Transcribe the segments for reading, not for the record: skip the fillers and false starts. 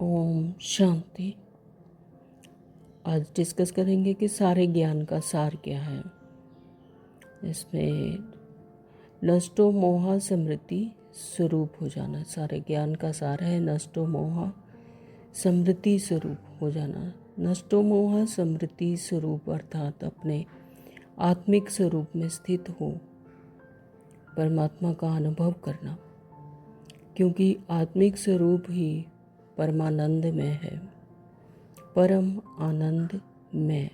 ओम शांति। आज डिस्कस करेंगे कि सारे ज्ञान का सार क्या है। इसमें नष्टो मोहा समृद्धि स्वरूप हो जाना। सारे ज्ञान का सार है नष्टो मोहा समृद्धि स्वरूप हो जाना। नष्टो मोहा समृद्धि स्वरूप अर्थात अपने आत्मिक स्वरूप में स्थित हो परमात्मा का अनुभव करना, क्योंकि आत्मिक स्वरूप ही परमानंद में है, परम आनंद में।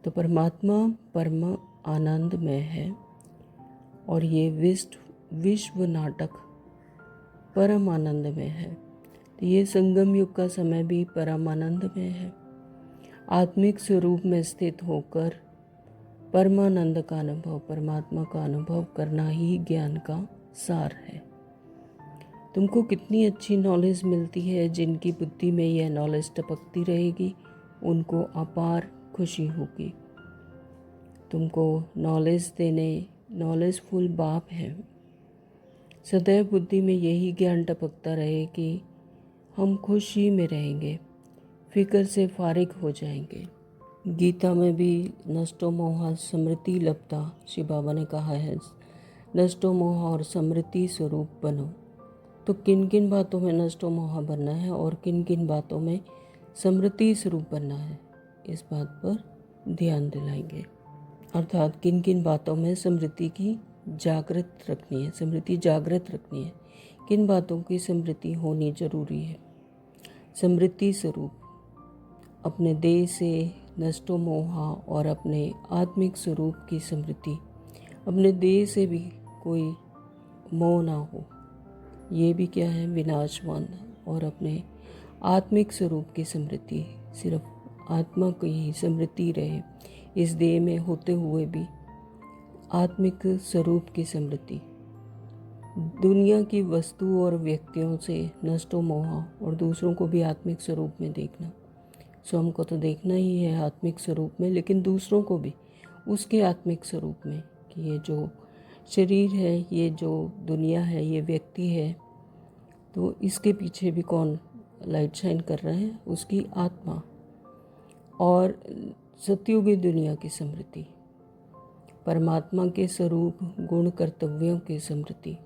तो परमात्मा परम आनंद में है और ये विश्व नाटक परम आनंद में है। तो ये संगम युग का समय भी परम आनंद में है। आत्मिक स्वरूप में स्थित होकर परमानंद का अनुभव, परमात्मा का अनुभव करना ही ज्ञान का सार है। तुमको कितनी अच्छी नॉलेज मिलती है, जिनकी बुद्धि में यह नॉलेज टपकती रहेगी उनको अपार खुशी होगी। तुमको नॉलेज देने नॉलेजफुल बाप है। सदैव बुद्धि में यही ज्ञान टपकता रहे कि हम खुशी में रहेंगे, फिक्र से फारिग हो जाएंगे। गीता में भी नष्टो मोहा समृद्धि लब्धा, शिव बाबा ने कहा है नष्टो मोहा और समृद्धि स्वरूप बनो। तो किन किन बातों में नष्टो मोहा बनना है और किन किन बातों में समृद्धि स्वरूप बनना है, इस बात पर ध्यान दिलाएंगे। अर्थात किन किन बातों में समृद्धि की जागृत रखनी है, समृद्धि जागृत रखनी है, किन बातों की समृद्धि होनी जरूरी है। समृद्धि स्वरूप अपने देह से नष्टो मोहा और अपने आत्मिक स्वरूप की समृद्धि, अपने देह से भी कोई मोह ना हो, ये भी क्या है विनाशवान। और अपने आत्मिक स्वरूप की समृद्धि, सिर्फ आत्मा की ही समृद्धि रहे, इस देह में होते हुए भी आत्मिक स्वरूप की समृद्धि। दुनिया की वस्तु और व्यक्तियों से नष्टो मोहा और दूसरों को भी आत्मिक स्वरूप में देखना। स्वयं को तो देखना ही है आत्मिक स्वरूप में, लेकिन दूसरों को भी उसके आत्मिक स्वरूप में, कि ये जो शरीर है, ये जो दुनिया है, ये व्यक्ति है, तो इसके पीछे भी कौन लाइट शाइन कर रहा है, उसकी आत्मा। और सतयुगी दुनिया की समृद्धि, परमात्मा के स्वरूप गुण कर्तव्यों की समृद्धि,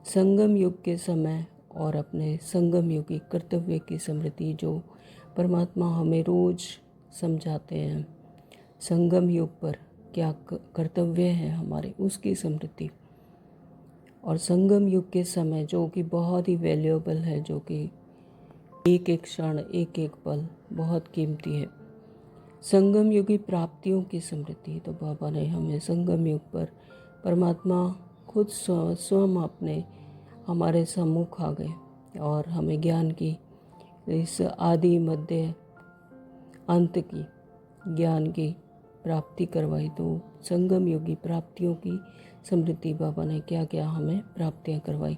संगम युग के समय और अपने संगम युगी कर्तव्य की समृद्धि, जो परमात्मा हमें रोज समझाते हैं। संगम युग पर क्या कर्तव्य है हमारे, उसकी समृद्धि। और संगम युग के समय जो कि बहुत ही वैल्यूएबल है, जो कि एक एक क्षण एक एक पल बहुत कीमती है, संगम युगी प्राप्तियों की समृद्धि। तो बाबा ने हमें संगम युग पर परमात्मा खुद स्वयं अपने हमारे सम्मुख आ गए और हमें ज्ञान की इस आदि मध्य अंत की ज्ञान की प्राप्ति करवाई। तो संगम योगी प्राप्तियों की समृद्धि, बाबा ने क्या क्या हमें प्राप्तियां करवाई।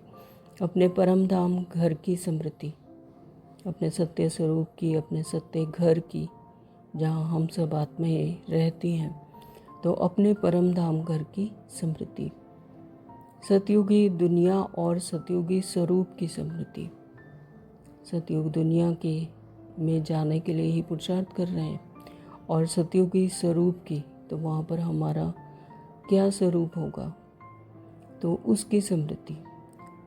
अपने परम धाम घर की समृद्धि, अपने सत्य स्वरूप की, अपने सत्य घर की, जहाँ हम सब आत्माएं रहती हैं, तो अपने परम धाम घर की समृद्धि। सतयुगी दुनिया और सतयुगी स्वरूप की समृद्धि। सतयुग दुनिया के में जाने के लिए ही पुरुषार्थ कर रहे हैं, और सतयुगी स्वरूप की, तो वहाँ पर हमारा क्या स्वरूप होगा, तो उसकी समृद्धि।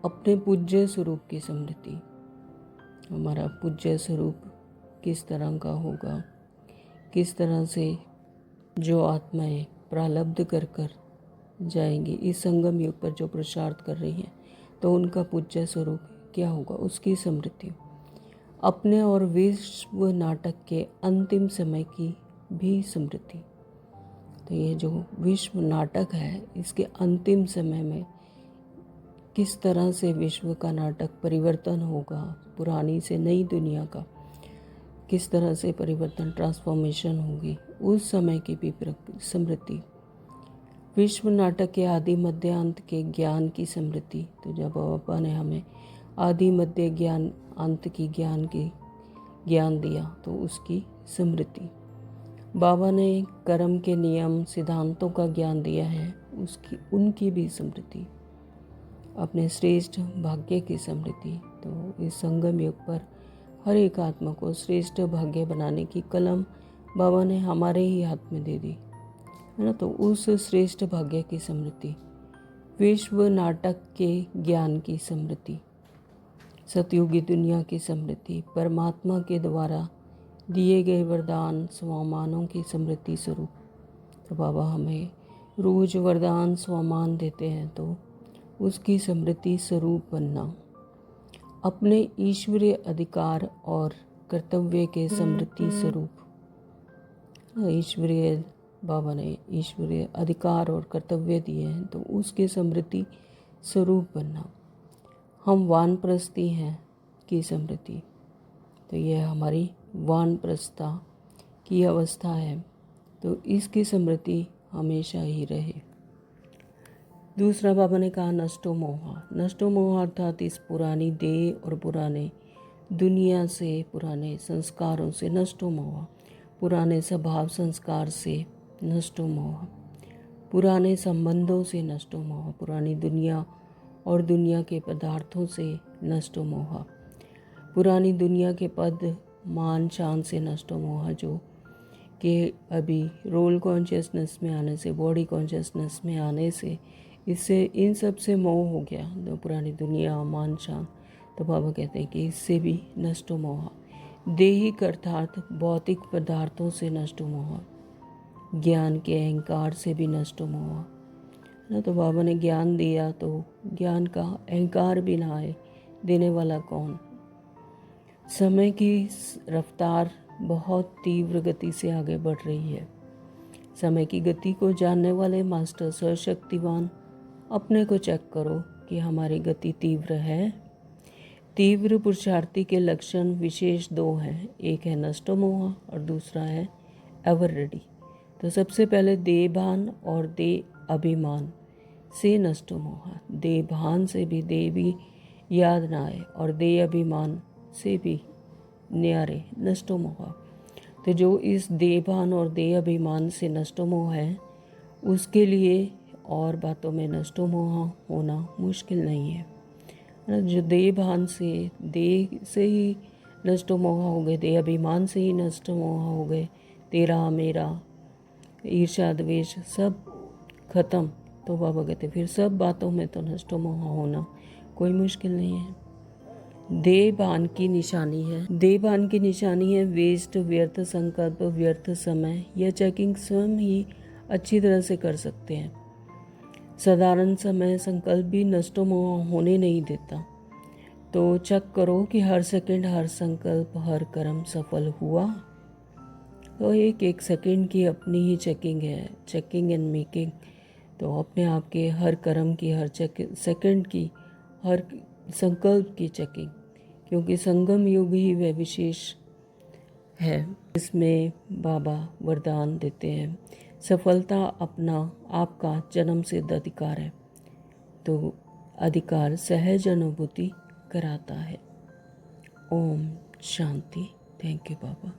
अपने पूज्य स्वरूप की समृद्धि, हमारा पूज्य स्वरूप किस तरह का होगा, किस तरह से जो आत्माएं प्रारब्ध कर कर जाएंगी इस संगम युग पर जो पुरुषार्थ कर रही हैं, तो उनका पूज्य स्वरूप क्या होगा, उसकी समृद्धि। अपने और विश्व नाटक के अंतिम समय की भी समृद्धि। तो ये जो विश्व नाटक है, इसके अंतिम समय में किस तरह से विश्व का नाटक परिवर्तन होगा, पुरानी से नई दुनिया का किस तरह से परिवर्तन ट्रांसफॉर्मेशन होगी, उस समय की भी समृद्धि। विश्व नाटक के आदि मध्य अंत के ज्ञान की समृद्धि। तो जब बाबा ने हमें आदि मध्य ज्ञान अंत की ज्ञान दिया, तो उसकी समृद्धि। बाबा ने कर्म के नियम सिद्धांतों का ज्ञान दिया है, उनकी भी समृद्धि। अपने श्रेष्ठ भाग्य की समृद्धि। तो इस संगम युग पर हर एक आत्मा को श्रेष्ठ भाग्य बनाने की कलम बाबा ने हमारे ही हाथ में दे दी है ना। तो उस श्रेष्ठ भाग्य की समृद्धि, विश्व नाटक के ज्ञान की समृद्धि, सतयुगी दुनिया की समृद्धि, परमात्मा के द्वारा दिए गए वरदान स्वमानों की समृद्धि स्वरूप। तो बाबा हमें रोज वरदान स्वमान देते हैं, तो उसकी समृद्धि स्वरूप बनना, अपने ईश्वरीय अधिकार और कर्तव्य के समृद्धि स्वरूप। ईश्वरीय बाबा ने ईश्वरीय अधिकार और कर्तव्य दिए हैं, तो उसके समृद्धि स्वरूप बनना। हम वानप्रस्थी हैं की समृद्धि, तो यह हमारी वानप्रस्था की अवस्था है, तो इसकी समृद्धि हमेशा ही रहे। दूसरा बाबा ने कहा नष्टो मोहा। नष्टो मोहा अर्थात इस पुरानी देह और पुराने दुनिया से, पुराने संस्कारों से नष्टो मोहा, पुराने स्वभाव संस्कार से नष्टो मोहा, पुराने संबंधों से नष्टो मोहा, पुरानी दुनिया और दुनिया के पदार्थों से नष्टो मोहा, पुरानी दुनिया के पद मान शान से नष्टो मोहा, जो कि अभी रोल कॉन्शियसनेस में आने से, बॉडी कॉन्शियसनेस में आने से, इससे इन सब से मोह हो गया। तो पुरानी दुनिया, मान शान, तो बाबा कहते हैं कि इससे भी नष्टो मोहा, देहिक अर्थात भौतिक पदार्थों से नष्टो मोहा, ज्ञान के अहंकार से भी नष्टो मोहा ना। तो बाबा ने ज्ञान दिया, तो ज्ञान का अहंकार भी ना आए, देने वाला कौन। समय की रफ्तार बहुत तीव्र गति से आगे बढ़ रही है। समय की गति को जानने वाले मास्टर सर्वशक्तिवान, अपने को चेक करो कि हमारी गति तीव्र है। तीव्र पुरुषार्थी के लक्षण विशेष दो हैं, एक है नष्टो मोहा और दूसरा है एवर रेडी। तो सबसे पहले देह भान और देह अभिमान से नष्टो मोहा, देह भान से भी देह भी याद ना आए और देह अभिमान से भी न्यारे नष्टो मोहा। तो जो इस देह भान और देह अभिमान से नष्टो मोह है, उसके लिए और बातों में नष्टो मोह होना मुश्किल नहीं है। जो देह भान से, देह से ही नष्टो मोह हो गए, देह अभिमान से ही नष्टो मोह हो गए, तेरा मेरा ईर्ष्या द्वेष सब खत्म, तो बाबा कहते फिर सब बातों में तो नष्टो मोह होना कोई मुश्किल नहीं है। देह भान की निशानी है, देह भान की निशानी है वेस्ट, व्यर्थ संकल्प, व्यर्थ समय। यह चेकिंग स्वयं ही अच्छी तरह से कर सकते हैं। साधारण समय संकल्प भी नष्टो मोह होने नहीं देता। तो चेक करो कि हर सेकंड, हर संकल्प, हर कर्म सफल हुआ। तो एक एक सेकंड की अपनी ही चेकिंग है, चेकिंग एंड मेकिंग। तो अपने आप के हर कर्म की, हर सेकंड की, हर संकल्प की चेकिंग, क्योंकि संगम युग ही वह विशेष है इसमें बाबा वरदान देते हैं। सफलता अपना आपका जन्म सिद्ध अधिकार है, तो अधिकार सहज अनुभूति कराता है। ओम शांति। Thank you Baba.